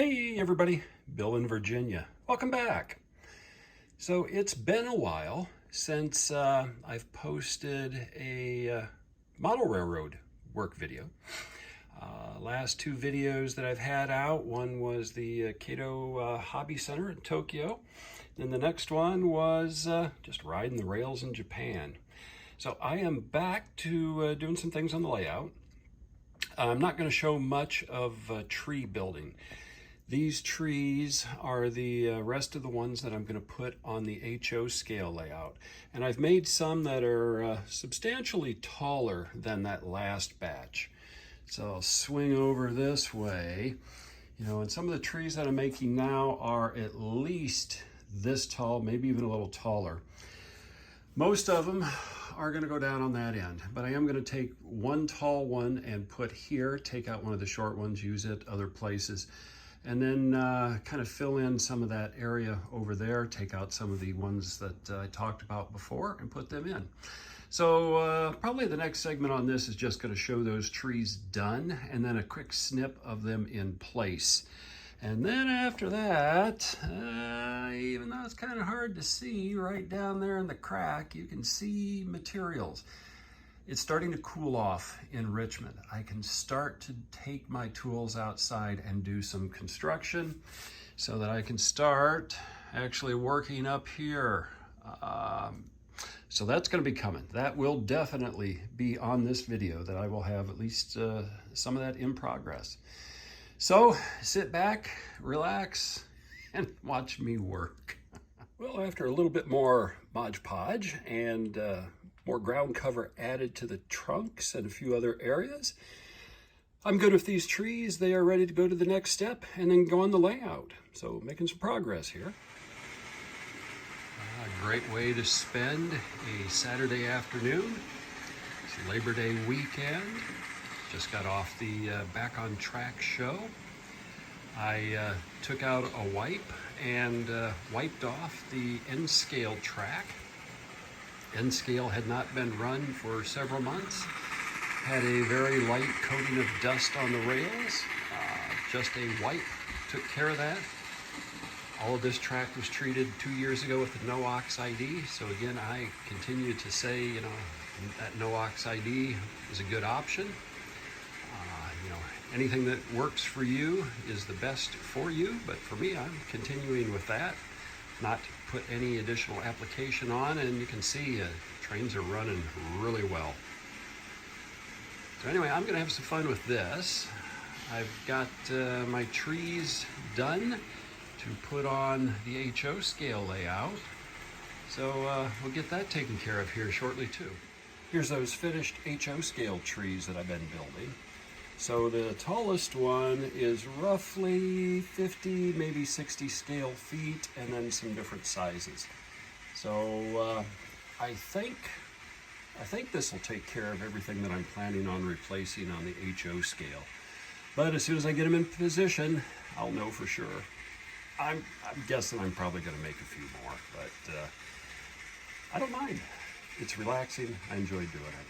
Hey everybody, Bill in Virginia. Welcome back. So it's been a while since I've posted a model railroad work video. Last two videos that I've had out, one was the Kato Hobby Center in Tokyo, and the next one was just riding the rails in Japan. So I am back to doing some things on the layout. I'm not going to show much of tree building. These trees are the rest of the ones that I'm going to put on the HO scale layout. And I've made some that are substantially taller than that last batch. So I'll swing over this way. You know, and some of the trees that I'm making now are at least this tall, maybe even a little taller. Most of them are going to go down on that end, but I am going to take one tall one and put here, take out one of the short ones, use it other places. And then kind of fill in some of that area over there, take out some of the ones that I talked about before and put them in. So probably the next segment on this is just going to show those trees done and then a quick snip of them in place. And then after that, even though it's kind of hard to see right down there in the crack, you can see materials. It's starting to cool off in Richmond. I can start to take my tools outside and do some construction so that I can start actually working up here. So that's going to be coming. That will definitely be on this video, that I will have at least some of that in progress. So sit back, relax, and watch me work. Well, after a little bit more Mod Podge and more ground cover added to the trunks and a few other areas, I'm good with these trees. They are ready to go to the next step and then go on the layout. So making some progress here. A great way to spend a Saturday afternoon. It's Labor Day weekend. Just got off the Back on Track show. I took out a wipe and wiped off the end scale track. End scale had not been run for several months. Had a very light coating of dust on the rails. Just a wipe took care of that. All of this track was treated 2 years ago with the No-Ox ID. So again, I continue to say, you know, that No-Ox ID is a good option. You know, anything that works for you is the best for you. But for me, I'm continuing with that. Not put any additional application on, and you can see trains are running really well. So anyway, I'm going to have some fun with this. I've got my trees done to put on the HO scale layout. So we'll get that taken care of here shortly too. Here's those finished HO scale trees that I've been building. So the tallest one is roughly 50, maybe 60 scale feet, and then some different sizes. So I think this will take care of everything that I'm planning on replacing on the HO scale. But as soon as I get them in position, I'll know for sure. I'm guessing I'm probably going to make a few more, but I don't mind. It's relaxing. I enjoy doing it.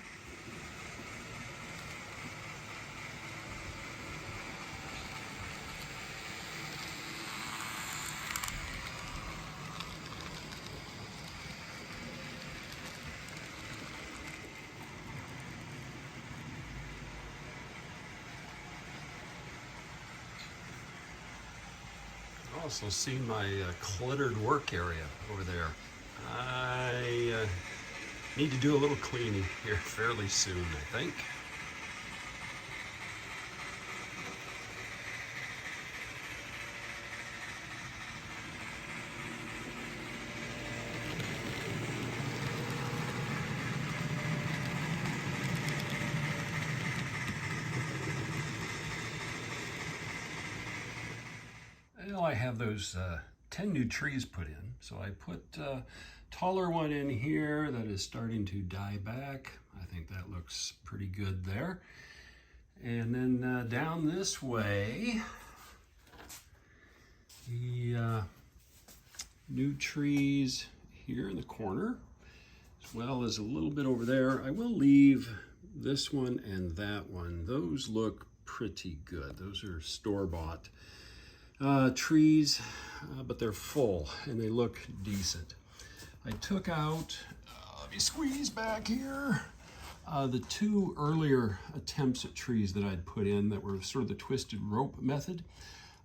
Also seen my cluttered work area over there. I need to do a little cleaning here fairly soon, I think. Well, I have those 10 new trees put in. So I put a taller one in here that is starting to die back. I think that looks pretty good there. And then down this way, the new trees here in the corner, as well as a little bit over there. I will leave this one and that one. Those look pretty good. Those are store-bought. trees, but they're full and they look decent. I took out, let me squeeze back here, the two earlier attempts at trees that I'd put in that were sort of the twisted rope method.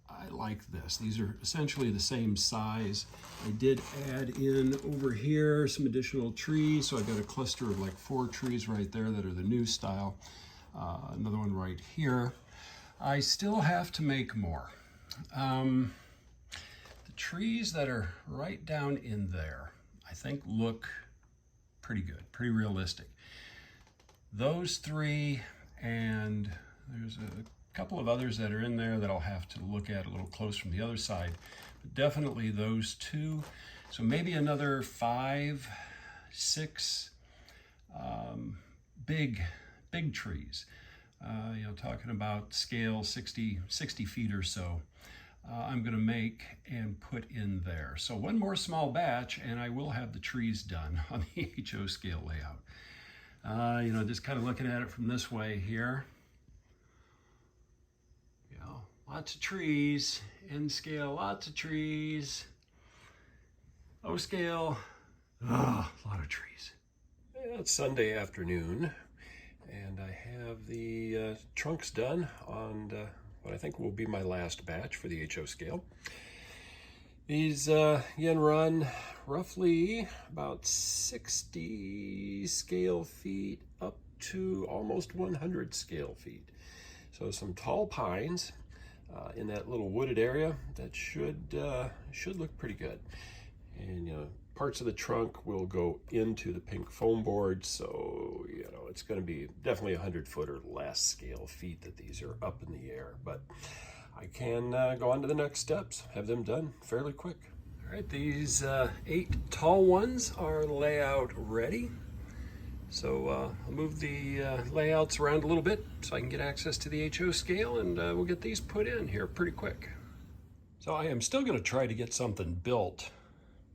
I like this. These are essentially the same size. I did add in over here some additional trees, so I've got a cluster of like 4 trees right there that are the new style. Another one right here. I still have to make more. The trees that are right down in there, I think look pretty good, pretty realistic. Those 3, and there's a couple of others that are in there that I'll have to look at a little close from the other side. But definitely those 2. So maybe another 5, 6 big trees. You know, talking about scale 60 feet or so. I'm going to make and put in there. So one more small batch and I will have the trees done on the HO scale layout. You know, just kind of looking at it from this way here. You know, lots of trees. N scale, lots of trees. O scale, a lot of trees. Yeah, it's Sunday afternoon and I have the trunks done on what I think will be my last batch for the HO scale. These again run roughly about 60 scale feet up to almost 100 scale feet. So some tall pines in that little wooded area that should look pretty good. And you know, parts of the trunk will go into the pink foam board, so you know it's going to be definitely 100 foot or less scale feet that these are up in the air. But I can go on to the next steps, have them done fairly quick. All right, these 8 tall ones are layout ready. So I'll move the layouts around a little bit so I can get access to the HO scale, and we'll get these put in here pretty quick. So I am still going to try to get something built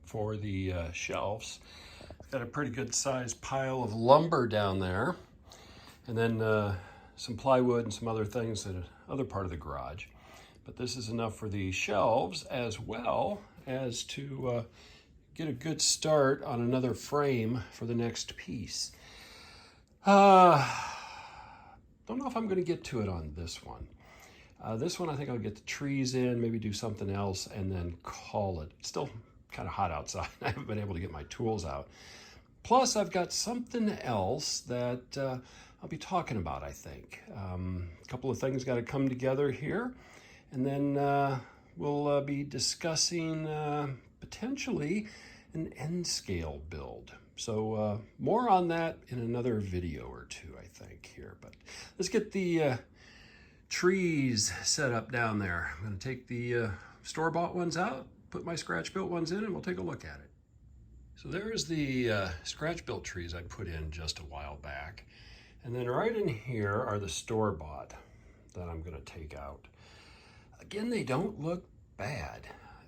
for the shelves. I've got a pretty good sized pile of lumber down there, and then some plywood and some other things in other part of the garage. But this is enough for the shelves, as well as to get a good start on another frame for the next piece. Don't know if I'm going to get to it on this one. This one I think I'll get the trees in, maybe do something else, and then call it. It's still kind of hot outside. I haven't been able to get my tools out. Plus, I've got something else that I'll be talking about, I think. A couple of things got to come together here, and then we'll be discussing potentially an N-scale build. So more on that in another video or two, I think, here. But let's get the trees set up down there. I'm going to take the store-bought ones out, put my scratch-built ones in, and we'll take a look at it. So there's the scratch-built trees I put in just a while back. And then right in here are the store-bought that I'm going to take out. Again, they don't look bad.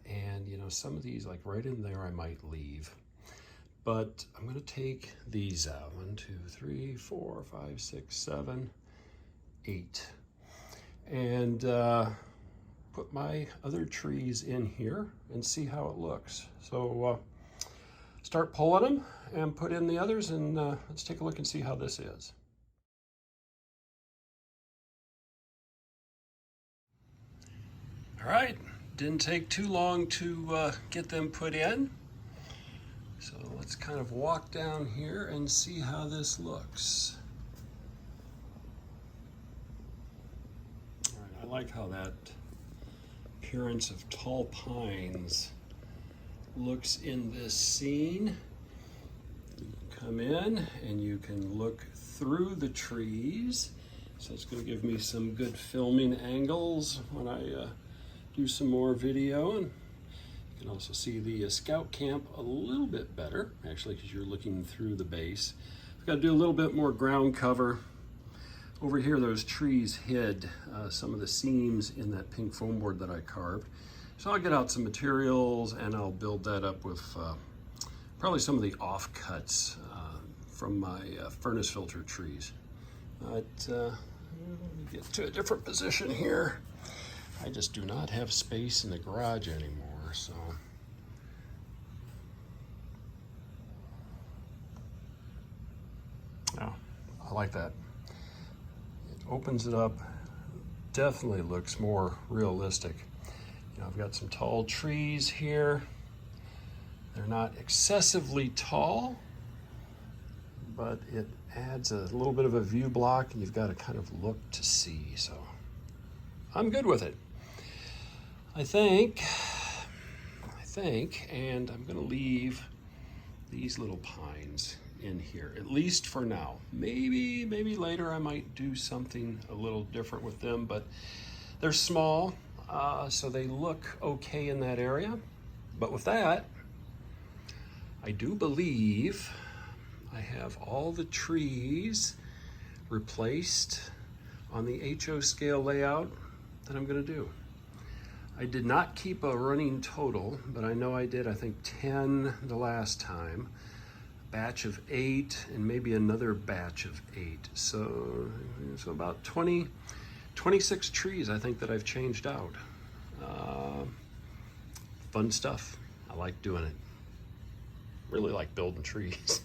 And, you know, some of these, like right in there, I might leave. But I'm going to take these out. 1, 2, 3, 4, 5, 6, 7, 8. And put my other trees in here and see how it looks. So start pulling them and put in the others, and let's take a look and see how this is. All right, didn't take too long to get them put in. So let's kind of walk down here and see how this looks. All right, I like how that appearance of tall pines looks in this scene. You come in and you can look through the trees. So it's going to give me some good filming angles when I do some more video. And you can also see the scout camp a little bit better, actually, because you're looking through the base. I've got to do a little bit more ground cover. Over here, those trees hid some of the seams in that pink foam board that I carved. So I'll get out some materials and I'll build that up with probably some of the offcuts from my furnace filter trees. But let me get to a different position here. I just do not have space in the garage anymore, so. Oh, I like that. It opens it up, definitely looks more realistic. You know, I've got some tall trees here. They're not excessively tall, but it adds a little bit of a view block, and you've got to kind of look to see, so I'm good with it. I think, and I'm gonna leave these little pines in here, at least for now. Maybe later I might do something a little different with them, but they're small, so they look okay in that area. But with that, I do believe I have all the trees replaced on the HO scale layout that I'm gonna do. I did not keep a running total, but I know I did, I think 10 the last time, a batch of 8, and maybe another batch of 8. So about 26 trees I think that I've changed out. Fun stuff. I like doing it. Really like building trees.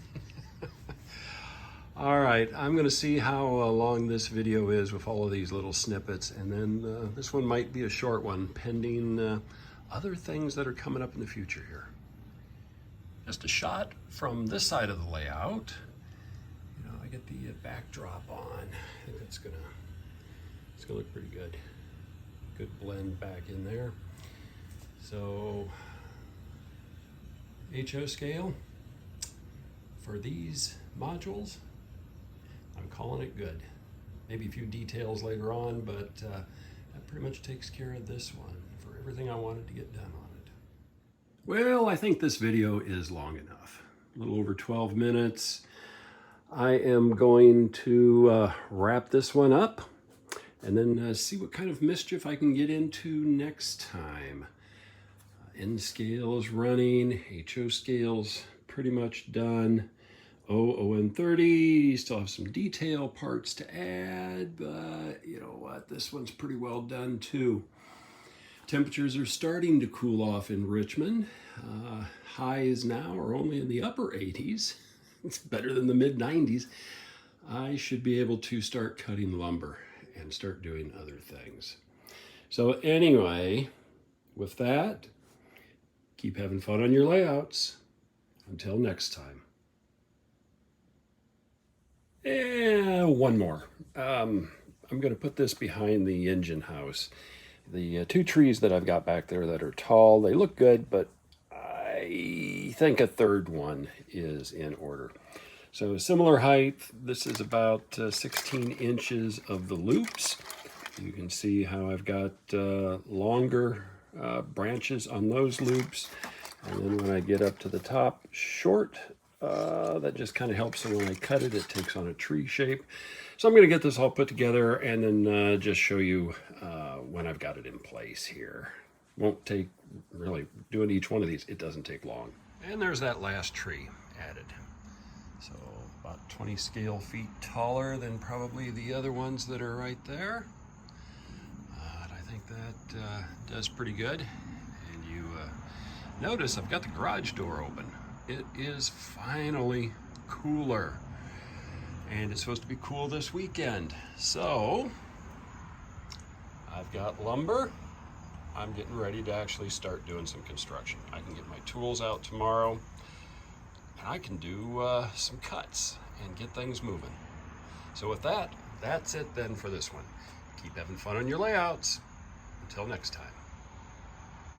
All right, I'm gonna see how long this video is with all of these little snippets, and then this one might be a short one, pending other things that are coming up in the future here. Just a shot from this side of the layout. You know, I get the backdrop on. I think it's gonna look pretty good. Good blend back in there. So, HO scale for these modules, I'm calling it good. Maybe a few details later on, but that pretty much takes care of this one for everything I wanted to get done on it. Well, I think this video is long enough. A little over 12 minutes. I am going to wrap this one up and then see what kind of mischief I can get into next time. N scale is running, HO scale's pretty much done. ON30, still have some detail parts to add, but you know what, this one's pretty well done too. Temperatures are starting to cool off in Richmond. Highs now are only in the upper 80s. It's better than the mid 90s. I should be able to start cutting lumber and start doing other things. So anyway, with that, keep having fun on your layouts. Until next time. And one more. I'm going to put this behind the engine house. The 2 trees that I've got back there that are tall, they look good, but I think a third one is in order. So similar height. This is about 16 inches of the loops. You can see how I've got longer branches on those loops. And then when I get up to the top, short. That just kind of helps, so when I cut it, it takes on a tree shape. So I'm going to get this all put together and then just show you when I've got it in place here. Won't take, really, doing each one of these, it doesn't take long. And there's that last tree added. So about 20 scale feet taller than probably the other ones that are right there. I think that does pretty good. And you notice I've got the garage door open. It is finally cooler, and it's supposed to be cool this weekend. So I've got lumber. I'm getting ready to actually start doing some construction. I can get my tools out tomorrow, and I can do some cuts and get things moving. So with that, that's it then for this one. Keep having fun on your layouts. Until next time.